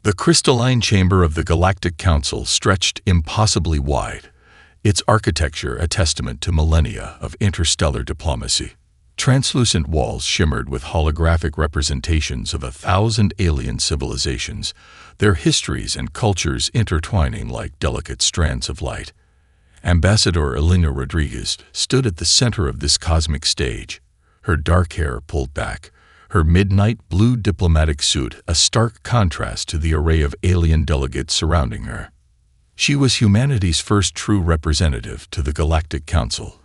The crystalline chamber of the Galactic Council stretched impossibly wide, its architecture a testament to millennia of interstellar diplomacy. Translucent walls shimmered with holographic representations of 1,000 alien civilizations, their histories and cultures intertwining like delicate strands of light. Ambassador Elena Rodriguez stood at the center of this cosmic stage, her dark hair pulled back, her midnight blue diplomatic suit a stark contrast to the array of alien delegates surrounding her. She was humanity's first true representative to the Galactic Council,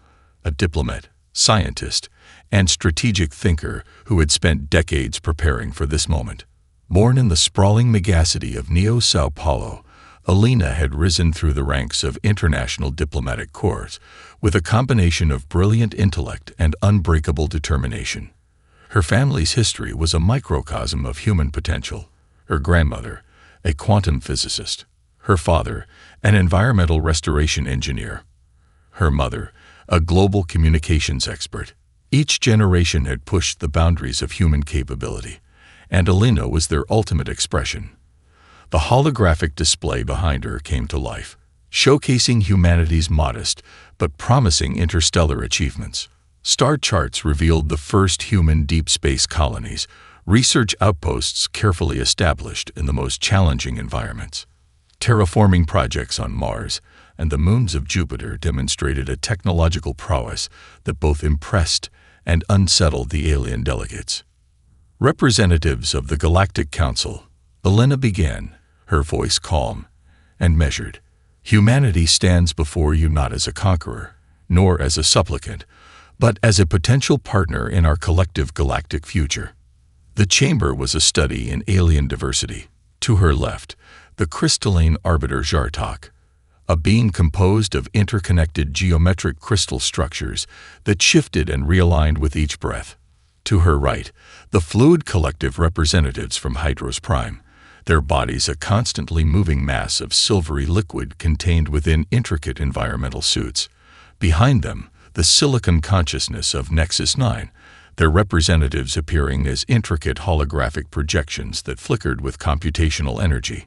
a diplomat, scientist, and strategic thinker who had spent decades preparing for this moment. Born in the sprawling megacity of Sao Paulo, Elena had risen through the ranks of international diplomatic corps with a combination of brilliant intellect and unbreakable determination. Her family's history was a microcosm of human potential. Her grandmother, a quantum physicist; her father, an environmental restoration engineer; her mother, a global communications expert. Each generation had pushed the boundaries of human capability, and Elena was their ultimate expression. The holographic display behind her came to life, showcasing humanity's modest but promising interstellar achievements. Star charts revealed the first human deep space colonies, research outposts carefully established in the most challenging environments. Terraforming projects on Mars and the moons of Jupiter demonstrated a technological prowess that both impressed and unsettled the alien delegates. Representatives of the Galactic Council, Elena began, her voice calm and measured. Humanity stands before you not as a conqueror, nor as a supplicant, but as a potential partner in our collective galactic future. The chamber was a study in alien diversity. To her left, the crystalline arbiter Zartok, a being composed of interconnected geometric crystal structures that shifted and realigned with each breath. To her right, the fluid collective representatives from Hydros Prime, their bodies a constantly moving mass of silvery liquid contained within intricate environmental suits. Behind them, the silicon consciousness of Nexus 9, their representatives appearing as intricate holographic projections that flickered with computational energy.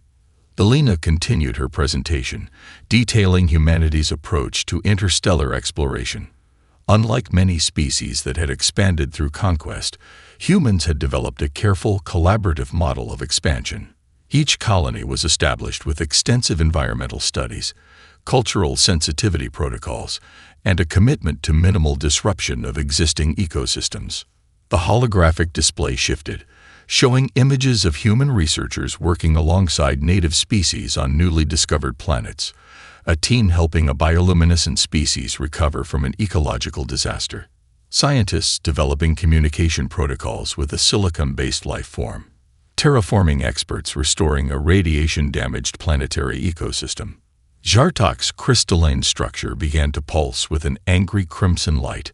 Elena continued her presentation, detailing humanity's approach to interstellar exploration. Unlike many species that had expanded through conquest, humans had developed a careful, collaborative model of expansion. Each colony was established with extensive environmental studies, cultural sensitivity protocols, and a commitment to minimal disruption of existing ecosystems. The holographic display shifted, showing images of human researchers working alongside native species on newly discovered planets, a team helping a bioluminescent species recover from an ecological disaster, scientists developing communication protocols with a silicon-based life form, terraforming experts restoring a radiation-damaged planetary ecosystem. Zartok's crystalline structure began to pulse with an angry crimson light.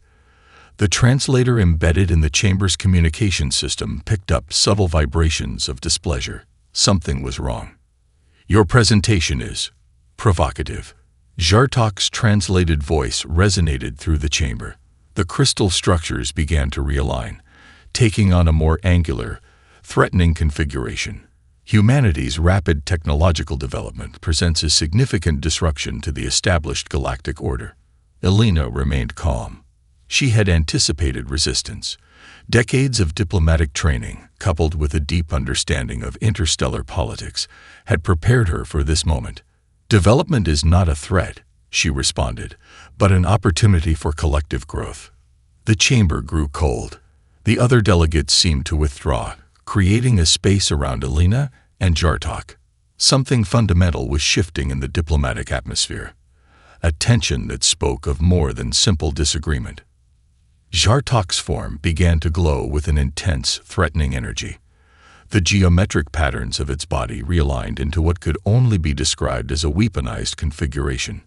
The translator embedded in the chamber's communication system picked up subtle vibrations of displeasure. Something was wrong. Your presentation is provocative. Zartok's translated voice resonated through the chamber. The crystal structures began to realign, taking on a more angular, threatening configuration. Humanity's rapid technological development presents a significant disruption to the established galactic order. Elena remained calm. She had anticipated resistance. Decades of diplomatic training, coupled with a deep understanding of interstellar politics, had prepared her for this moment. Development is not a threat, she responded, but an opportunity for collective growth. The chamber grew cold. The other delegates seemed to withdraw, creating a space around Elena and Zartok. Something fundamental was shifting in the diplomatic atmosphere, a tension that spoke of more than simple disagreement. Zartok's form began to glow with an intense, threatening energy. The geometric patterns of its body realigned into what could only be described as a weaponized configuration.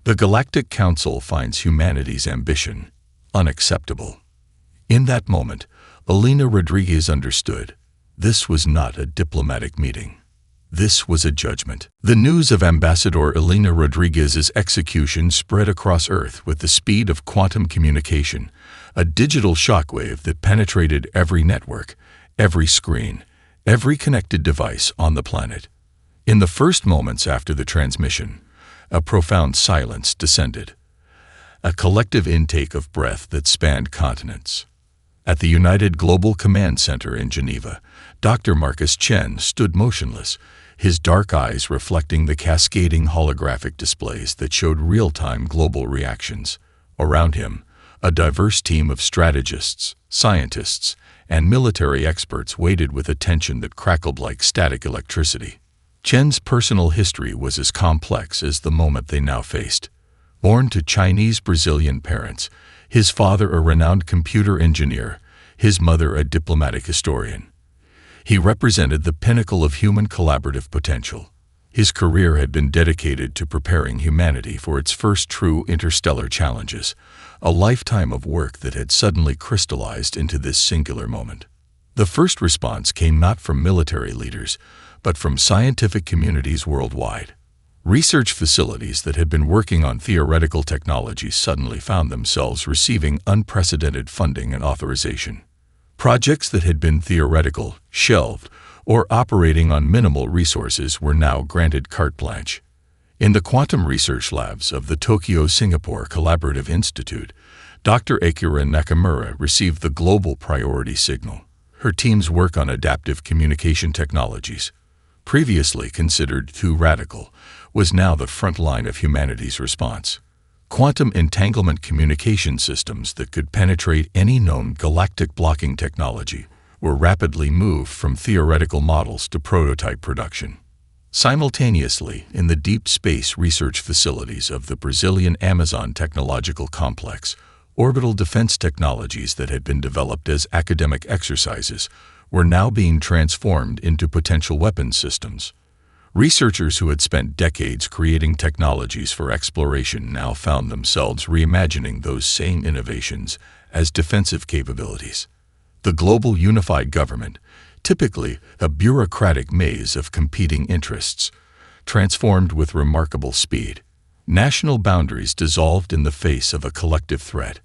The Galactic Council finds humanity's ambition unacceptable. In that moment, Elena Rodriguez understood. This was not a diplomatic meeting. This was a judgment. The news of Ambassador Elena Rodriguez's execution spread across Earth with the speed of quantum communication, a digital shockwave that penetrated every network, every screen, every connected device on the planet. In the first moments after the transmission, a profound silence descended, a collective intake of breath that spanned continents. At the United Global Command Center in Geneva, Dr. Marcus Chen stood motionless, his dark eyes reflecting the cascading holographic displays that showed real-time global reactions. Around him, a diverse team of strategists, scientists, and military experts waited with attention that crackled like static electricity. Chen's personal history was as complex as the moment they now faced. Born to Chinese-Brazilian parents, his father a renowned computer engineer, his mother a diplomatic historian. He represented the pinnacle of human collaborative potential. His career had been dedicated to preparing humanity for its first true interstellar challenges, a lifetime of work that had suddenly crystallized into this singular moment. The first response came not from military leaders, but from scientific communities worldwide. Research facilities that had been working on theoretical technologies suddenly found themselves receiving unprecedented funding and authorization. Projects that had been theoretical, shelved, or operating on minimal resources were now granted carte blanche. In the quantum research labs of the Tokyo-Singapore Collaborative Institute, Dr. Akira Nakamura received the global priority signal. Her team's work on adaptive communication technologies, previously considered too radical, was now the front line of humanity's response. Quantum entanglement communication systems that could penetrate any known galactic blocking technology were rapidly moved from theoretical models to prototype production. Simultaneously, in the deep space research facilities of the Brazilian Amazon Technological Complex, orbital defense technologies that had been developed as academic exercises were now being transformed into potential weapons systems. Researchers who had spent decades creating technologies for exploration now found themselves reimagining those same innovations as defensive capabilities. The global unified government, typically a bureaucratic maze of competing interests, transformed with remarkable speed. National boundaries dissolved in the face of a collective threat.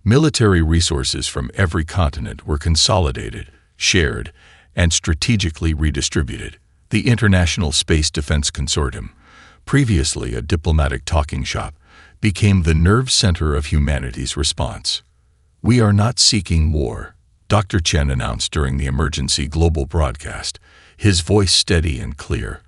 Military resources from every continent were consolidated, shared, and strategically redistributed. The International Space Defense Consortium, previously a diplomatic talking shop, became the nerve center of humanity's response. "We are not seeking war," Dr. Chen announced during the emergency global broadcast, his voice steady and clear,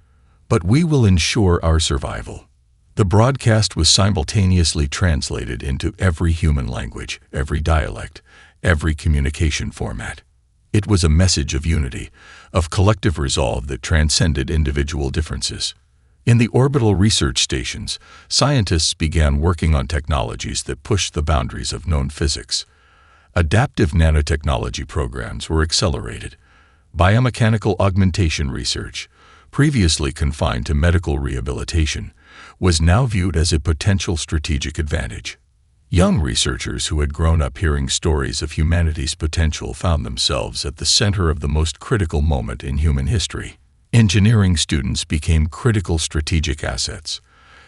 "but we will ensure our survival." The broadcast was simultaneously translated into every human language, every dialect, every communication format. It was a message of unity, of collective resolve that transcended individual differences. In the orbital research stations, scientists began working on technologies that pushed the boundaries of known physics. Adaptive nanotechnology programs were accelerated. Biomechanical augmentation research, previously confined to medical rehabilitation, was now viewed as a potential strategic advantage. Young researchers who had grown up hearing stories of humanity's potential found themselves at the center of the most critical moment in human history. Engineering students became critical strategic assets.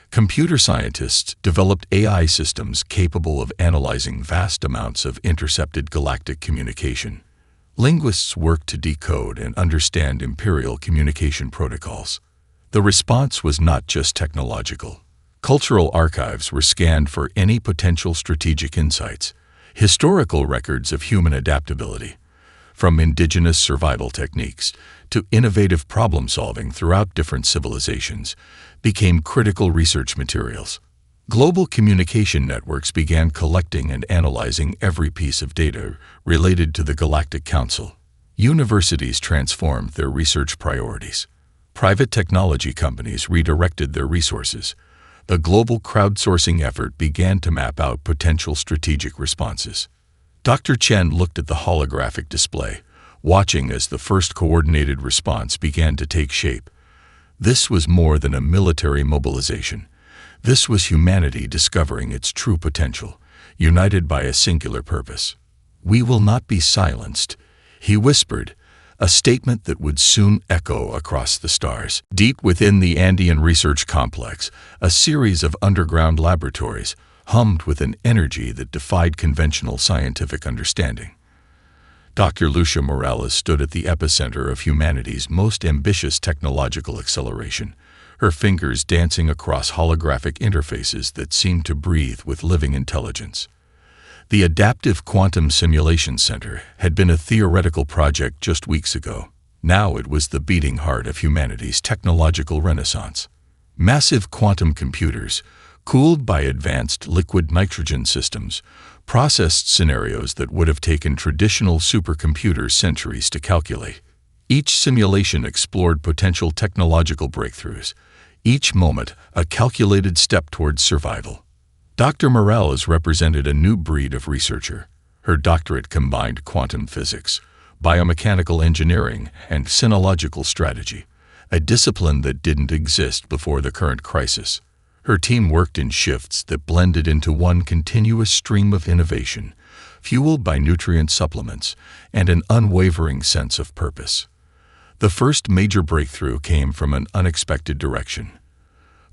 Computer scientists developed AI systems capable of analyzing vast amounts of intercepted galactic communication. Linguists worked to decode and understand imperial communication protocols. The response was not just technological. Cultural archives were scanned for any potential strategic insights, historical records of human adaptability, from indigenous survival techniques to innovative problem-solving throughout different civilizations, became critical research materials. Global communication networks began collecting and analyzing every piece of data related to the Galactic Council. Universities transformed their research priorities. Private technology companies redirected their resources. The global crowdsourcing effort began to map out potential strategic responses. Dr. Chen looked at the holographic display, watching as the first coordinated response began to take shape. This was more than a military mobilization. This was humanity discovering its true potential, united by a singular purpose. "We will not be silenced," he whispered, a statement that would soon echo across the stars. Deep within the Andean Research Complex, a series of underground laboratories hummed with an energy that defied conventional scientific understanding. Dr. Lucia Morales stood at the epicenter of humanity's most ambitious technological acceleration, her fingers dancing across holographic interfaces that seemed to breathe with living intelligence. The Adaptive Quantum Simulation Center had been a theoretical project just weeks ago. Now it was the beating heart of humanity's technological renaissance. Massive quantum computers, cooled by advanced liquid nitrogen systems, processed scenarios that would have taken traditional supercomputers centuries to calculate. Each simulation explored potential technological breakthroughs, each moment a calculated step towards survival. Dr. Morales represented a new breed of researcher. Her doctorate combined quantum physics, biomechanical engineering, and sinological strategy, a discipline that didn't exist before the current crisis. Her team worked in shifts that blended into one continuous stream of innovation, fueled by nutrient supplements and an unwavering sense of purpose. The first major breakthrough came from an unexpected direction.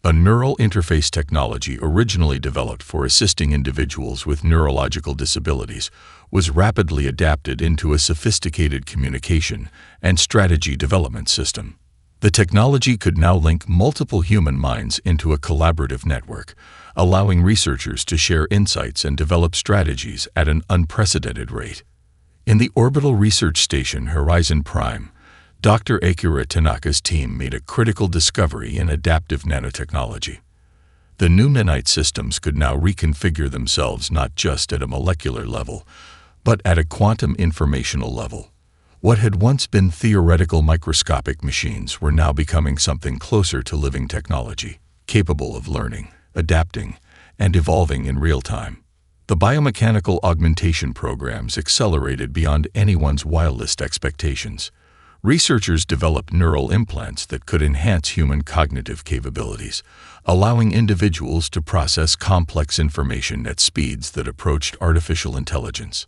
A neural interface technology originally developed for assisting individuals with neurological disabilities was rapidly adapted into a sophisticated communication and strategy development system. The technology could now link multiple human minds into a collaborative network, allowing researchers to share insights and develop strategies at an unprecedented rate. In the orbital research station Horizon Prime, Dr. Akira Tanaka's team made a critical discovery in adaptive nanotechnology. The new nanite systems could now reconfigure themselves not just at a molecular level, but at a quantum informational level. What had once been theoretical microscopic machines were now becoming something closer to living technology, capable of learning, adapting, and evolving in real time. The biomechanical augmentation programs accelerated beyond anyone's wildest expectations. Researchers developed neural implants that could enhance human cognitive capabilities, allowing individuals to process complex information at speeds that approached artificial intelligence.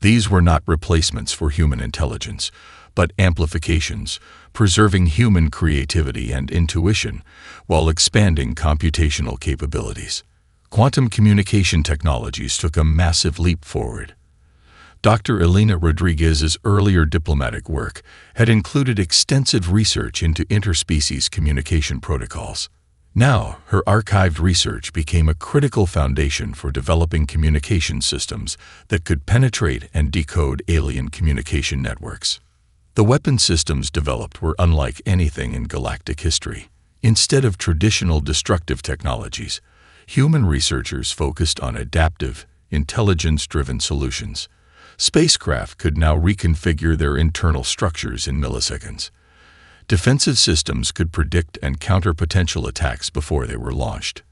These were not replacements for human intelligence, but amplifications, preserving human creativity and intuition while expanding computational capabilities. Quantum communication technologies took a massive leap forward. Dr. Elena Rodriguez's earlier diplomatic work had included extensive research into interspecies communication protocols. Now, her archived research became a critical foundation for developing communication systems that could penetrate and decode alien communication networks. The weapon systems developed were unlike anything in galactic history. Instead of traditional destructive technologies, human researchers focused on adaptive, intelligence-driven solutions. Spacecraft could now reconfigure their internal structures in milliseconds. Defensive systems could predict and counter potential attacks before they were launched.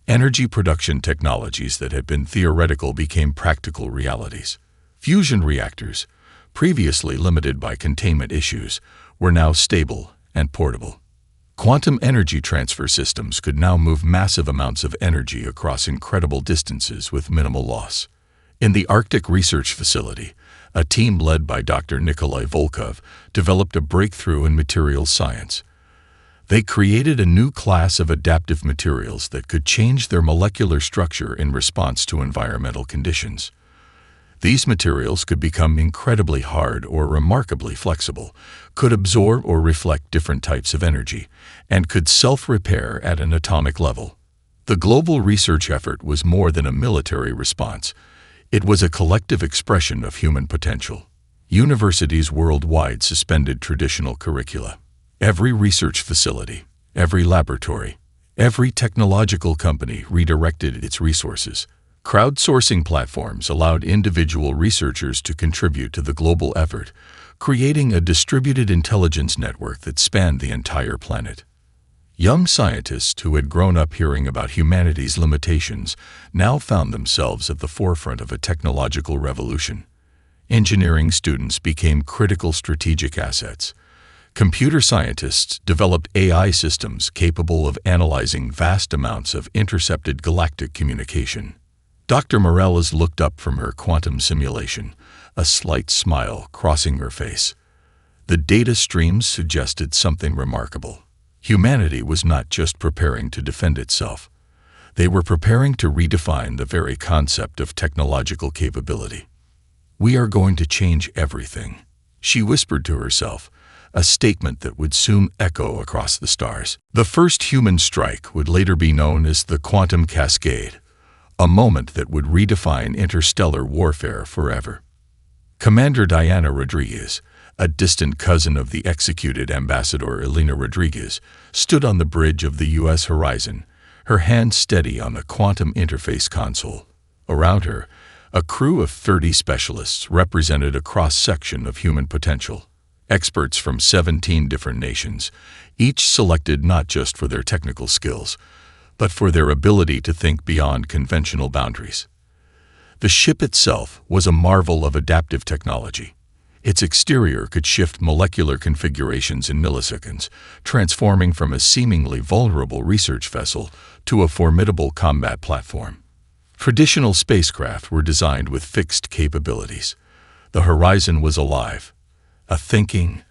Energy production technologies that had been theoretical became practical realities. Fusion reactors, previously limited by containment issues, were now stable and portable. Quantum energy transfer systems could now move massive amounts of energy across incredible distances with minimal loss. In the Arctic Research Facility, a team led by Dr. Nikolai Volkov developed a breakthrough in materials science. They created a new class of adaptive materials that could change their molecular structure in response to environmental conditions. These materials could become incredibly hard or remarkably flexible, could absorb or reflect different types of energy, and could self-repair at an atomic level. The global research effort was more than a military response. It was a collective expression of human potential. Universities worldwide suspended traditional curricula. Every research facility, every laboratory, every technological company redirected its resources. Crowdsourcing platforms allowed individual researchers to contribute to the global effort, creating a distributed intelligence network that spanned the entire planet. Young scientists who had grown up hearing about humanity's limitations now found themselves at the forefront of a technological revolution. Engineering students became critical strategic assets. Computer scientists developed AI systems capable of analyzing vast amounts of intercepted galactic communication. Dr. Morales looked up from her quantum simulation, a slight smile crossing her face. The data streams suggested something remarkable. Humanity was not just preparing to defend itself. They were preparing to redefine the very concept of technological capability. "We are going to change everything," she whispered to herself, a statement that would soon echo across the stars. The first human strike would later be known as the Quantum Cascade, a moment that would redefine interstellar warfare forever. Commander Diana Rodriguez, a distant cousin of the executed Ambassador Elena Rodriguez, stood on the bridge of the U.S. horizon, her hand steady on the quantum interface console. Around her, a crew of 30 specialists represented a cross-section of human potential. Experts from 17 different nations, each selected not just for their technical skills, but for their ability to think beyond conventional boundaries. The ship itself was a marvel of adaptive technology. Its exterior could shift molecular configurations in milliseconds, transforming from a seemingly vulnerable research vessel to a formidable combat platform. Traditional spacecraft were designed with fixed capabilities. The horizon was alive, a thinking,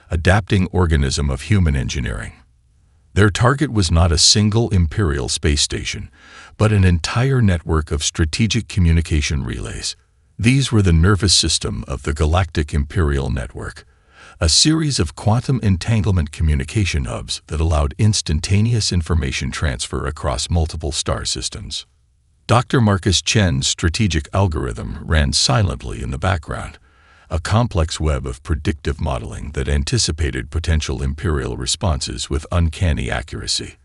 adapting organism of human engineering. Their target was not a single Imperial space station, but an entire network of strategic communication relays. These were the nervous system of the Galactic Imperial Network, a series of quantum entanglement communication hubs that allowed instantaneous information transfer across multiple star systems. Dr. Marcus Chen's strategic algorithm ran silently in the background, a complex web of predictive modeling that anticipated potential Imperial responses with uncanny accuracy.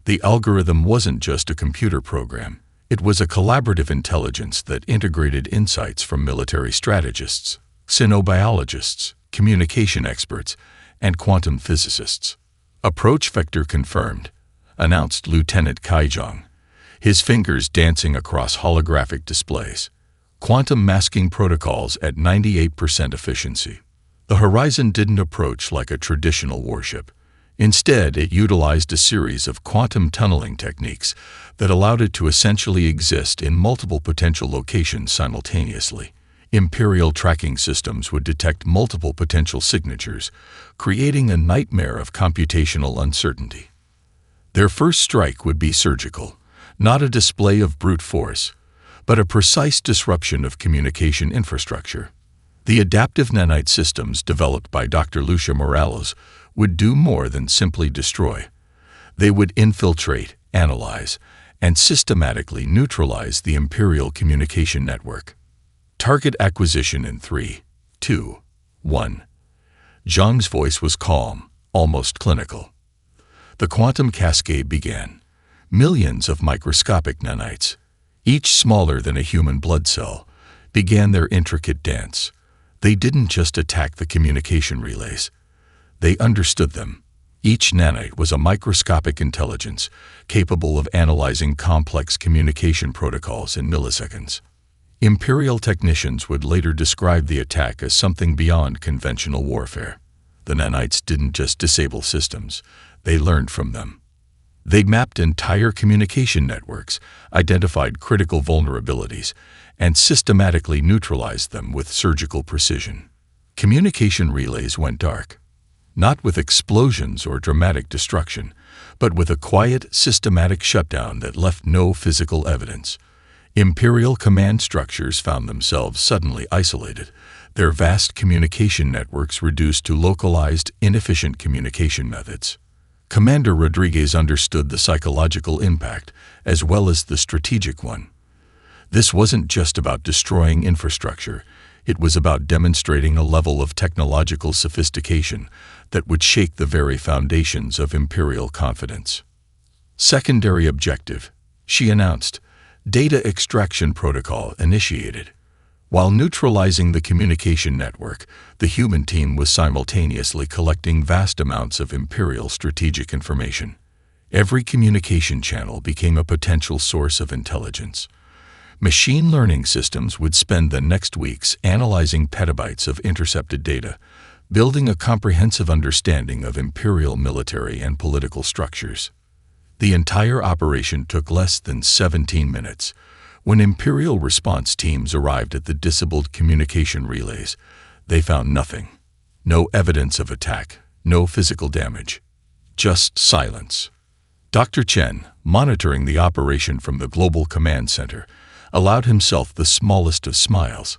The algorithm wasn't just a computer program. It was a collaborative intelligence that integrated insights from military strategists, xenobiologists, communication experts, and quantum physicists. "Approach vector confirmed," announced Lieutenant Kaijong, his fingers dancing across holographic displays. "Quantum masking protocols at 98% efficiency." The horizon didn't approach like a traditional warship. Instead, it utilized a series of quantum tunneling techniques that allowed it to essentially exist in multiple potential locations simultaneously. Imperial tracking systems would detect multiple potential signatures, creating a nightmare of computational uncertainty. Their first strike would be surgical, not a display of brute force, but a precise disruption of communication infrastructure. The adaptive nanite systems developed by Dr. Lucia Morales would do more than simply destroy. They would infiltrate, analyze, and systematically neutralize the Imperial communication network. Target acquisition in 3, 2, 1. Zhang's voice was calm, almost clinical. The quantum cascade began. Millions of microscopic nanites, each smaller than a human blood cell, began their intricate dance. They didn't just attack the communication relays. They understood them. Each nanite was a microscopic intelligence capable of analyzing complex communication protocols in milliseconds. Imperial technicians would later describe the attack as something beyond conventional warfare. The nanites didn't just disable systems, they learned from them. They mapped entire communication networks, identified critical vulnerabilities, and systematically neutralized them with surgical precision. Communication relays went dark. Not with explosions or dramatic destruction, but with a quiet, systematic shutdown that left no physical evidence. Imperial command structures found themselves suddenly isolated, their vast communication networks reduced to localized, inefficient communication methods. Commander Rodriguez understood the psychological impact as well as the strategic one. This wasn't just about destroying infrastructure. It was about demonstrating a level of technological sophistication that would shake the very foundations of Imperial confidence. Secondary objective, she announced, data extraction protocol initiated. While neutralizing the communication network, the human team was simultaneously collecting vast amounts of Imperial strategic information. Every communication channel became a potential source of intelligence. Machine learning systems would spend the next weeks analyzing petabytes of intercepted data, building a comprehensive understanding of Imperial military and political structures. The entire operation took less than 17 minutes. When Imperial response teams arrived at the disabled communication relays, they found nothing. No evidence of attack, no physical damage. Just silence. Dr. Chen, monitoring the operation from the Global Command Center, allowed himself the smallest of smiles.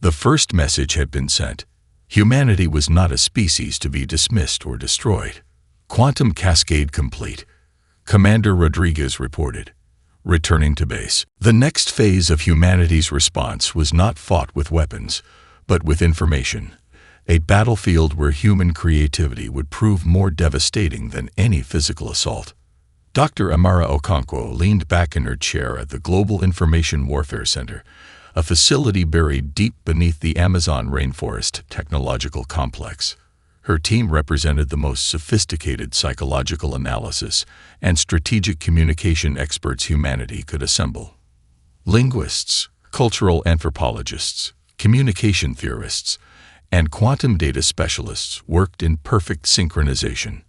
The first message had been sent. Humanity was not a species to be dismissed or destroyed. Quantum cascade complete. Commander Rodriguez reported, returning to base. The next phase of humanity's response was not fought with weapons, but with information. A battlefield where human creativity would prove more devastating than any physical assault. Dr. Amara Okonkwo leaned back in her chair at the Global Information Warfare Center, a facility buried deep beneath the Amazon rainforest technological complex. Her team represented the most sophisticated psychological analysis and strategic communication experts humanity could assemble. Linguists, cultural anthropologists, communication theorists, and quantum data specialists worked in perfect synchronization.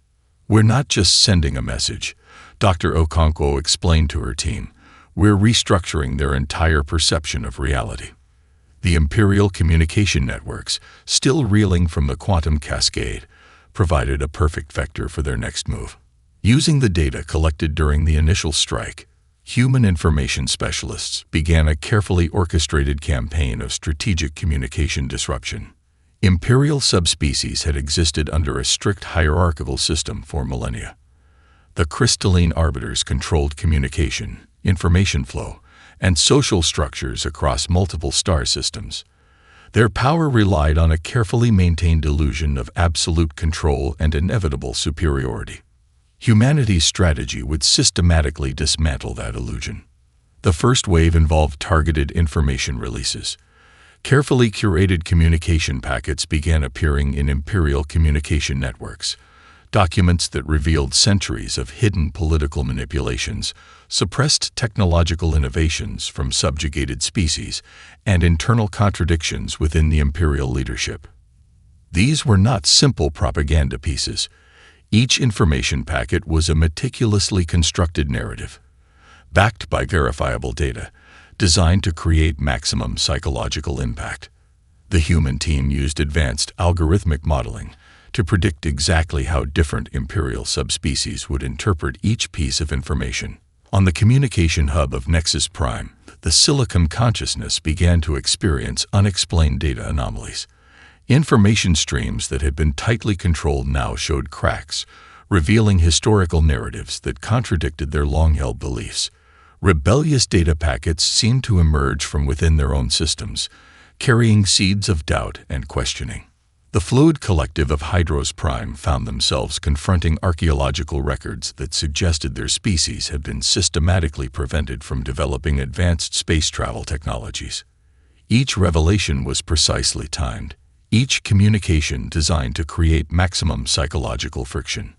"We're not just sending a message," Dr. Okonkwo explained to her team. "We're restructuring their entire perception of reality." The Imperial communication networks, still reeling from the quantum cascade, provided a perfect vector for their next move. Using the data collected during the initial strike, human information specialists began a carefully orchestrated campaign of strategic communication disruption. Imperial subspecies had existed under a strict hierarchical system for millennia. The crystalline arbiters controlled communication, information flow, and social structures across multiple star systems. Their power relied on a carefully maintained illusion of absolute control and inevitable superiority. Humanity's strategy would systematically dismantle that illusion. The first wave involved targeted information releases. Carefully curated communication packets began appearing in Imperial communication networks. Documents that revealed centuries of hidden political manipulations, suppressed technological innovations from subjugated species, and internal contradictions within the Imperial leadership. These were not simple propaganda pieces. Each information packet was a meticulously constructed narrative, backed by verifiable data, designed to create maximum psychological impact. The human team used advanced algorithmic modeling to predict exactly how different Imperial subspecies would interpret each piece of information. On the communication hub of Nexus Prime, the Silicon consciousness began to experience unexplained data anomalies. Information streams that had been tightly controlled now showed cracks, revealing historical narratives that contradicted their long-held beliefs. Rebellious data packets seemed to emerge from within their own systems, carrying seeds of doubt and questioning. The fluid collective of Hydros Prime found themselves confronting archaeological records that suggested their species had been systematically prevented from developing advanced space travel technologies. Each revelation was precisely timed, each communication designed to create maximum psychological friction.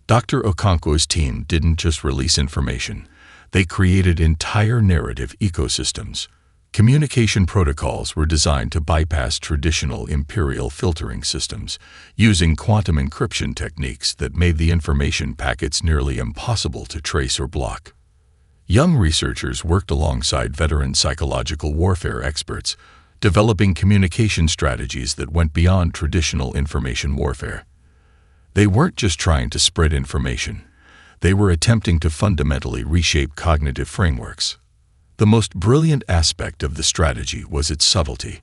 Dr. Okonkwo's team didn't just release information, they created entire narrative ecosystems. Communication protocols were designed to bypass traditional Imperial filtering systems, using quantum encryption techniques that made the information packets nearly impossible to trace or block. Young researchers worked alongside veteran psychological warfare experts, developing communication strategies that went beyond traditional information warfare. They weren't just trying to spread information. They were attempting to fundamentally reshape cognitive frameworks. The most brilliant aspect of the strategy was its subtlety.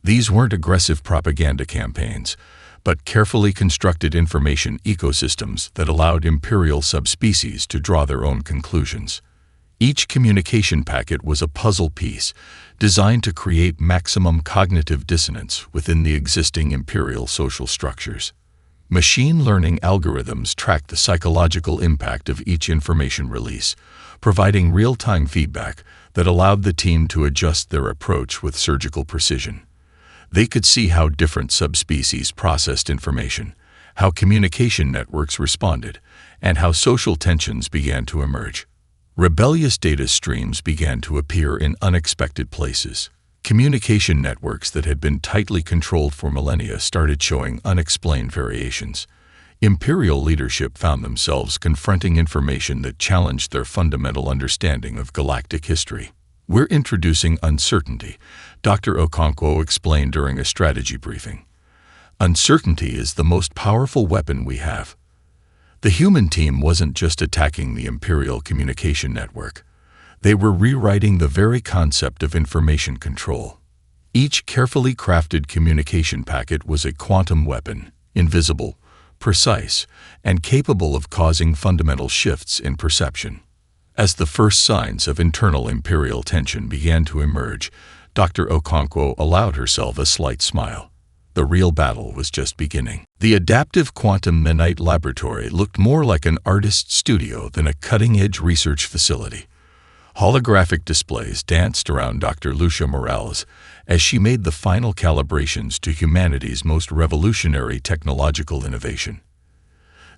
These weren't aggressive propaganda campaigns, but carefully constructed information ecosystems that allowed Imperial subspecies to draw their own conclusions. Each communication packet was a puzzle piece designed to create maximum cognitive dissonance within the existing Imperial social structures. Machine learning algorithms tracked the psychological impact of each information release, providing real-time feedback that allowed the team to adjust their approach with surgical precision. They could see how different subspecies processed information, how communication networks responded, and how social tensions began to emerge. Rebellious data streams began to appear in unexpected places. Communication networks that had been tightly controlled for millennia started showing unexplained variations. Imperial leadership found themselves confronting information that challenged their fundamental understanding of galactic history. "We're introducing uncertainty," Dr. Okonkwo explained during a strategy briefing. "Uncertainty is the most powerful weapon we have." The human team wasn't just attacking the Imperial communication network. They were rewriting the very concept of information control. Each carefully crafted communication packet was a quantum weapon, invisible, precise, and capable of causing fundamental shifts in perception. As the first signs of internal imperial tension began to emerge, Dr. Okonkwo allowed herself a slight smile. The real battle was just beginning. The adaptive quantum nanite laboratory looked more like an artist's studio than a cutting-edge research facility. Holographic displays danced around Dr. Lucia Morales as she made the final calibrations to humanity's most revolutionary technological innovation.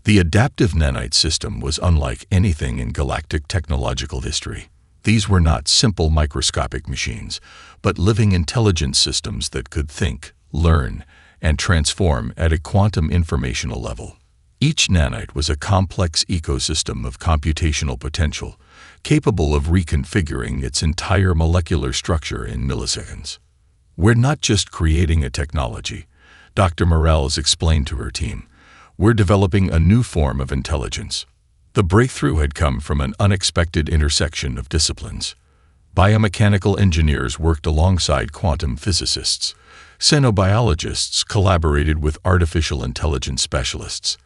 The adaptive nanite system was unlike anything in galactic technological history. These were not simple microscopic machines, but living intelligence systems that could think, learn, and transform at a quantum informational level. Each nanite was a complex ecosystem of computational potential, capable of reconfiguring its entire molecular structure in milliseconds. "We're not just creating a technology," Dr. Morales explained to her team. "We're developing a new form of intelligence." The breakthrough had come from an unexpected intersection of disciplines. Biomechanical engineers worked alongside quantum physicists. Xenobiologists collaborated with artificial intelligence specialists.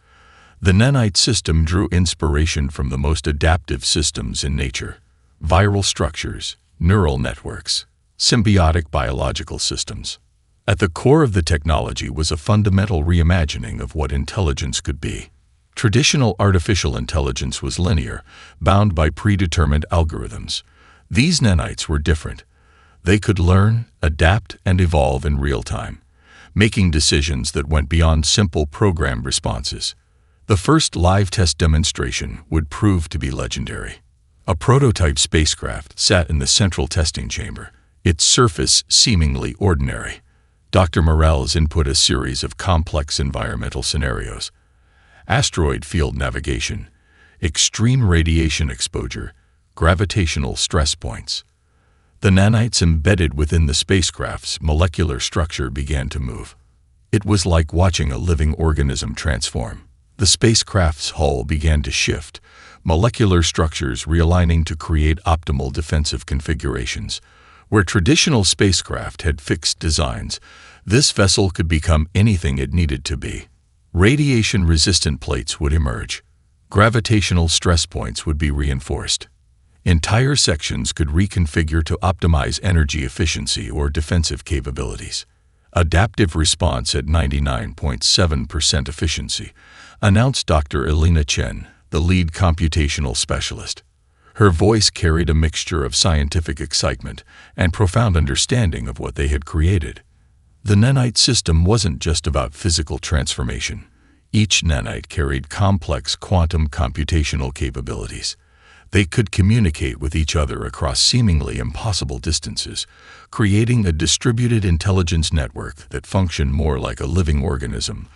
The nanite system drew inspiration from the most adaptive systems in nature: viral structures, neural networks, symbiotic biological systems. At the core of the technology was a fundamental reimagining of what intelligence could be. Traditional artificial intelligence was linear, bound by predetermined algorithms. These nanites were different. They could learn, adapt, and evolve in real time, making decisions that went beyond simple programmed responses. The first live test demonstration would prove to be legendary. A prototype spacecraft sat in the central testing chamber, its surface seemingly ordinary. Dr. Morales input a series of complex environmental scenarios: asteroid field navigation, extreme radiation exposure, gravitational stress points. The nanites embedded within the spacecraft's molecular structure began to move. It was like watching a living organism transform. The spacecraft's hull began to shift, molecular structures realigning to create optimal defensive configurations. Where traditional spacecraft had fixed designs, this vessel could become anything it needed to be. Radiation-resistant plates would emerge. Gravitational stress points would be reinforced. Entire sections could reconfigure to optimize energy efficiency or defensive capabilities. Adaptive response at 99.7% efficiency, announced Dr. Elena Chen, the lead computational specialist. Her voice carried a mixture of scientific excitement and profound understanding of what they had created. The nanite system wasn't just about physical transformation. Each nanite carried complex quantum computational capabilities. They could communicate with each other across seemingly impossible distances, creating a distributed intelligence network that functioned more like a living organism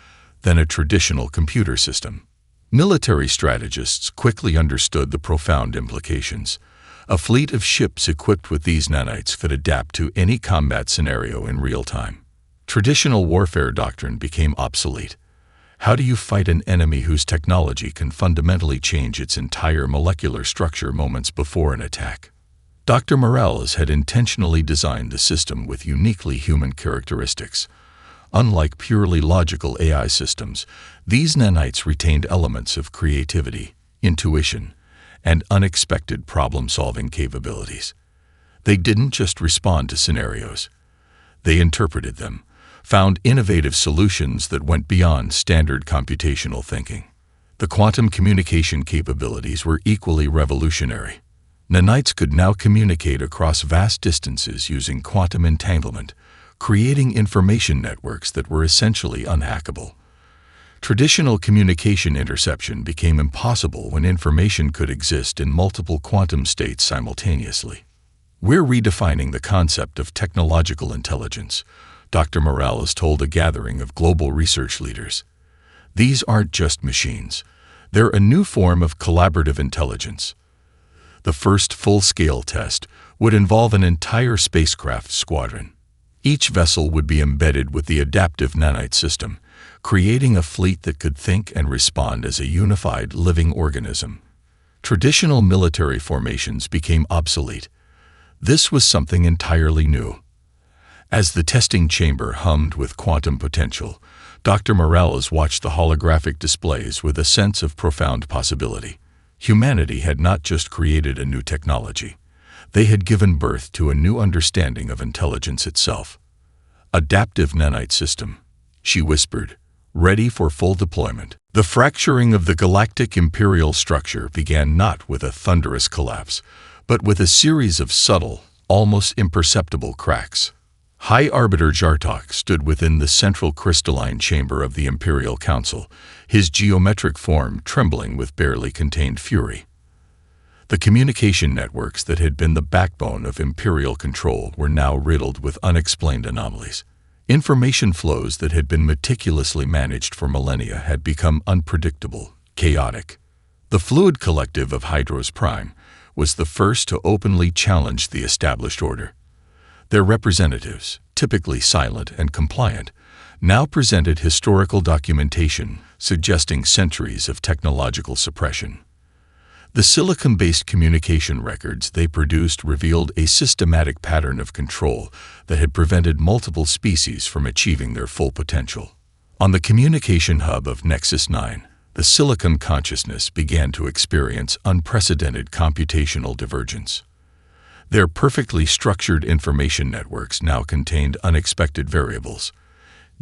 than a traditional computer system. Military strategists quickly understood the profound implications. A fleet of ships equipped with these nanites could adapt to any combat scenario in real time. Traditional warfare doctrine became obsolete. How do you fight an enemy whose technology can fundamentally change its entire molecular structure moments before an attack? Dr. Morales had intentionally designed the system with uniquely human characteristics. Unlike purely logical AI systems, these nanites retained elements of creativity, intuition, and unexpected problem-solving capabilities. They didn't just respond to scenarios. They interpreted them, found innovative solutions that went beyond standard computational thinking. The quantum communication capabilities were equally revolutionary. Nanites could now communicate across vast distances using quantum entanglement, creating information networks that were essentially unhackable. Traditional communication interception became impossible when information could exist in multiple quantum states simultaneously. "We're redefining the concept of technological intelligence," Dr. Morales told a gathering of global research leaders. "These aren't just machines. They're a new form of collaborative intelligence." The first full-scale test would involve an entire spacecraft squadron. Each vessel would be embedded with the adaptive nanite system, creating a fleet that could think and respond as a unified living organism. Traditional military formations became obsolete. This was something entirely new. As the testing chamber hummed with quantum potential, Dr. Morales watched the holographic displays with a sense of profound possibility. Humanity had not just created a new technology. They had given birth to a new understanding of intelligence itself. Adaptive nanite system, she whispered, ready for full deployment. The fracturing of the galactic imperial structure began not with a thunderous collapse, but with a series of subtle, almost imperceptible cracks. High Arbiter Jartok stood within the central crystalline chamber of the Imperial Council, his geometric form trembling with barely contained fury. The communication networks that had been the backbone of Imperial control were now riddled with unexplained anomalies. Information flows that had been meticulously managed for millennia had become unpredictable, chaotic. The fluid collective of Hydros Prime was the first to openly challenge the established order. Their representatives, typically silent and compliant, now presented historical documentation suggesting centuries of technological suppression. The silicon-based communication records they produced revealed a systematic pattern of control that had prevented multiple species from achieving their full potential. On the communication hub of Nexus 9, the silicon consciousness began to experience unprecedented computational divergence. Their perfectly structured information networks now contained unexpected variables,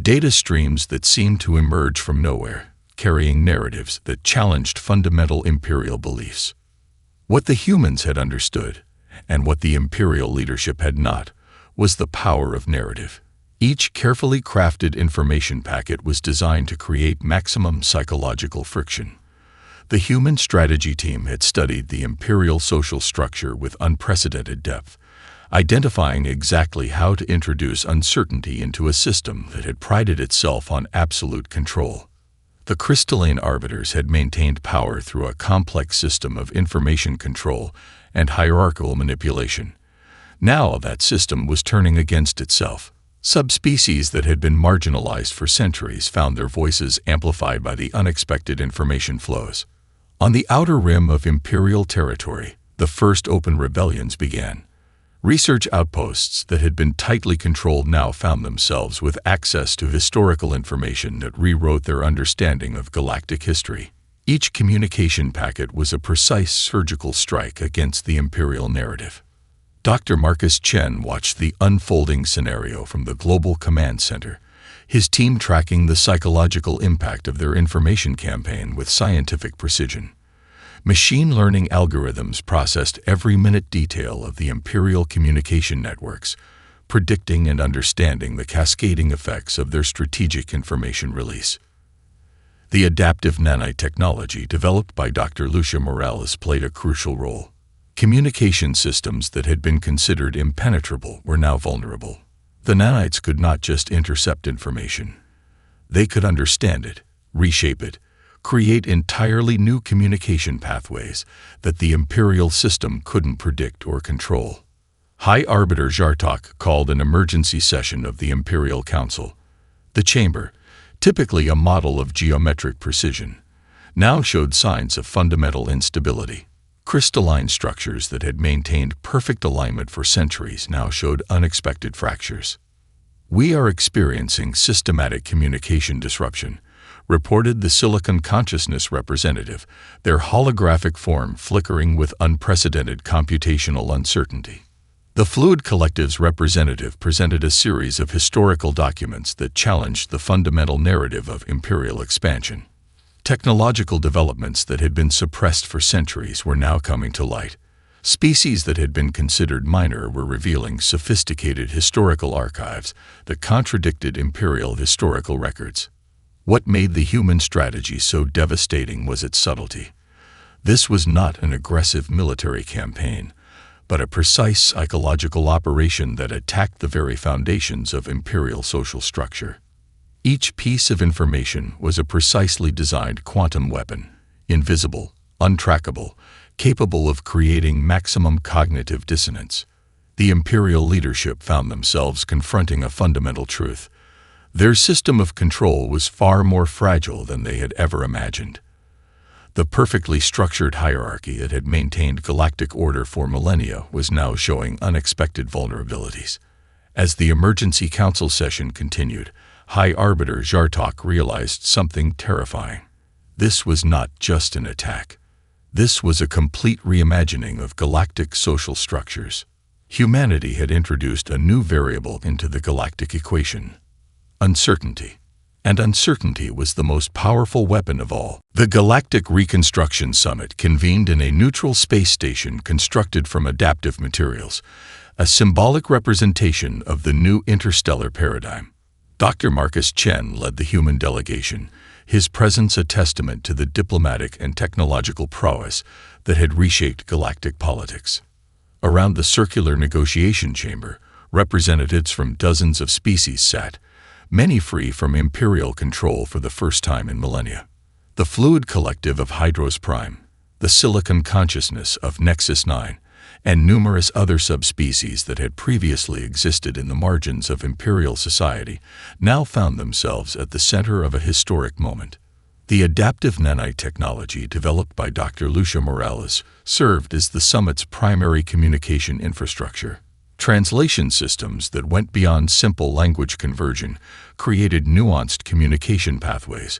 data streams that seemed to emerge from nowhere, carrying narratives that challenged fundamental imperial beliefs. What the humans had understood, and what the imperial leadership had not, was the power of narrative. Each carefully crafted information packet was designed to create maximum psychological friction. The human strategy team had studied the imperial social structure with unprecedented depth, identifying exactly how to introduce uncertainty into a system that had prided itself on absolute control. The crystalline arbiters had maintained power through a complex system of information control and hierarchical manipulation. Now that system was turning against itself. Subspecies that had been marginalized for centuries found their voices amplified by the unexpected information flows. On the outer rim of imperial territory, the first open rebellions began. Research outposts that had been tightly controlled now found themselves with access to historical information that rewrote their understanding of galactic history. Each communication packet was a precise surgical strike against the imperial narrative. Dr. Marcus Chen watched the unfolding scenario from the Global Command Center, his team tracking the psychological impact of their information campaign with scientific precision. Machine learning algorithms processed every minute detail of the imperial communication networks, predicting and understanding the cascading effects of their strategic information release. The adaptive nanite technology developed by Dr. Lucia Morales played a crucial role. Communication systems that had been considered impenetrable were now vulnerable. The nanites could not just intercept information. They could understand it, reshape it, create entirely new communication pathways that the imperial system couldn't predict or control. High Arbiter Jartok called an emergency session of the Imperial Council. The chamber, typically a model of geometric precision, now showed signs of fundamental instability. Crystalline structures that had maintained perfect alignment for centuries now showed unexpected fractures. "We are experiencing systematic communication disruption," reported the Silicon Consciousness representative, their holographic form flickering with unprecedented computational uncertainty. The Fluid Collective's representative presented a series of historical documents that challenged the fundamental narrative of imperial expansion. Technological developments that had been suppressed for centuries were now coming to light. Species that had been considered minor were revealing sophisticated historical archives that contradicted imperial historical records. What made the human strategy so devastating was its subtlety. This was not an aggressive military campaign, but a precise psychological operation that attacked the very foundations of imperial social structure. Each piece of information was a precisely designed quantum weapon, invisible, untrackable, capable of creating maximum cognitive dissonance. The imperial leadership found themselves confronting a fundamental truth. Their system of control was far more fragile than they had ever imagined. The perfectly structured hierarchy that had maintained galactic order for millennia was now showing unexpected vulnerabilities. As the emergency council session continued, High Arbiter Zartok realized something terrifying. This was not just an attack. This was a complete reimagining of galactic social structures. Humanity had introduced a new variable into the galactic equation: uncertainty. And uncertainty was the most powerful weapon of all. The Galactic Reconstruction Summit convened in a neutral space station constructed from adaptive materials, a symbolic representation of the new interstellar paradigm. Dr. Marcus Chen led the human delegation, his presence a testament to the diplomatic and technological prowess that had reshaped galactic politics. Around the circular negotiation chamber, representatives from dozens of species sat, many free from imperial control for the first time in millennia. The fluid collective of Hydros Prime, the silicon consciousness of Nexus 9, and numerous other subspecies that had previously existed in the margins of imperial society now found themselves at the center of a historic moment. The adaptive nanite technology developed by Dr. Lucia Morales served as the summit's primary communication infrastructure. Translation systems that went beyond simple language conversion created nuanced communication pathways,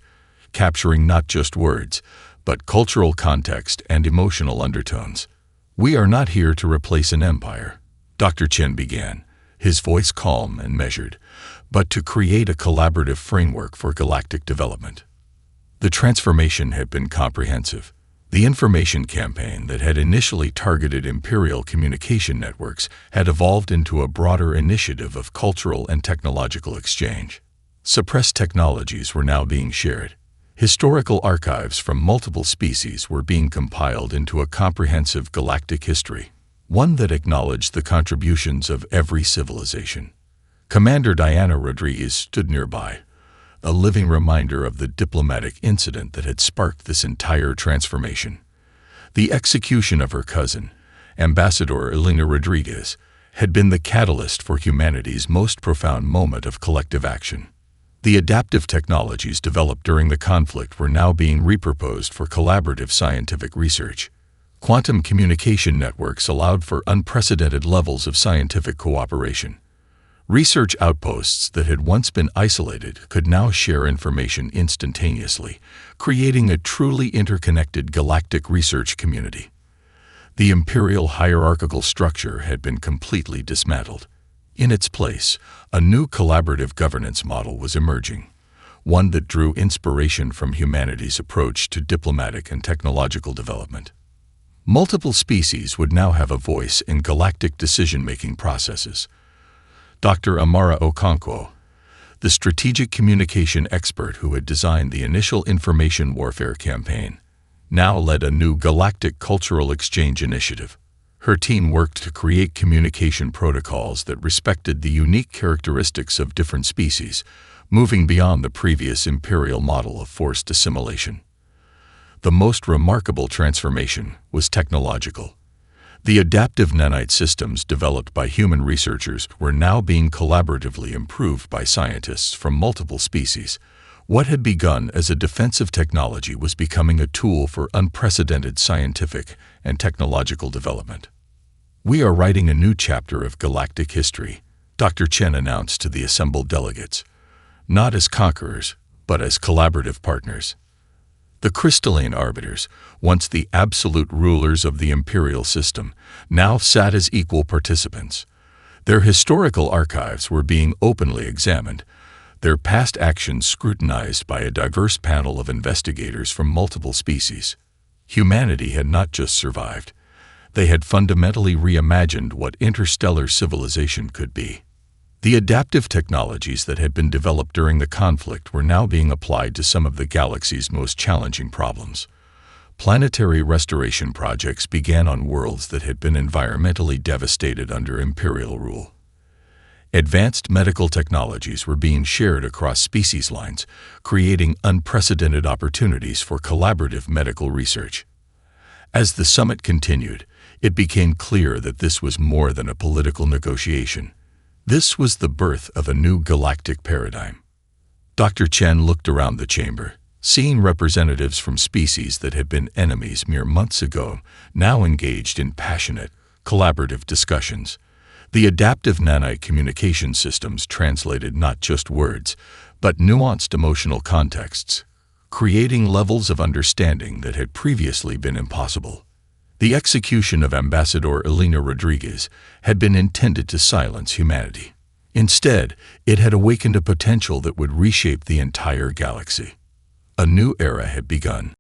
capturing not just words, but cultural context and emotional undertones. "We are not here to replace an empire," Dr. Chen began, his voice calm and measured, "but to create a collaborative framework for galactic development." The transformation had been comprehensive. The information campaign that had initially targeted imperial communication networks had evolved into a broader initiative of cultural and technological exchange. Suppressed technologies were now being shared. Historical archives from multiple species were being compiled into a comprehensive galactic history, one that acknowledged the contributions of every civilization. Commander Diana Rodriguez stood nearby, a living reminder of the diplomatic incident that had sparked this entire transformation. The execution of her cousin, Ambassador Elena Rodriguez, had been the catalyst for humanity's most profound moment of collective action. The adaptive technologies developed during the conflict were now being repurposed for collaborative scientific research. Quantum communication networks allowed for unprecedented levels of scientific cooperation. Research outposts that had once been isolated could now share information instantaneously, creating a truly interconnected galactic research community. The imperial hierarchical structure had been completely dismantled. In its place, a new collaborative governance model was emerging, one that drew inspiration from humanity's approach to diplomatic and technological development. Multiple species would now have a voice in galactic decision-making processes. Dr. Amara Okonkwo, the strategic communication expert who had designed the initial information warfare campaign, now led a new galactic cultural exchange initiative. Her team worked to create communication protocols that respected the unique characteristics of different species, moving beyond the previous imperial model of forced assimilation. The most remarkable transformation was technological. The adaptive nanite systems developed by human researchers were now being collaboratively improved by scientists from multiple species. What had begun as a defensive technology was becoming a tool for unprecedented scientific and technological development. "We are writing a new chapter of galactic history," Dr. Chen announced to the assembled delegates, "not as conquerors, but as collaborative partners." The crystalline arbiters, once the absolute rulers of the imperial system, now sat as equal participants. Their historical archives were being openly examined, their past actions scrutinized by a diverse panel of investigators from multiple species. Humanity had not just survived. They had fundamentally reimagined what interstellar civilization could be. The adaptive technologies that had been developed during the conflict were now being applied to some of the galaxy's most challenging problems. Planetary restoration projects began on worlds that had been environmentally devastated under imperial rule. Advanced medical technologies were being shared across species lines, creating unprecedented opportunities for collaborative medical research. As the summit continued, it became clear that this was more than a political negotiation. This was the birth of a new galactic paradigm. Dr. Chen looked around the chamber, seeing representatives from species that had been enemies mere months ago, now engaged in passionate, collaborative discussions. The adaptive nanite communication systems translated not just words, but nuanced emotional contexts, creating levels of understanding that had previously been impossible. The execution of Ambassador Elena Rodriguez had been intended to silence humanity. Instead, it had awakened a potential that would reshape the entire galaxy. A new era had begun.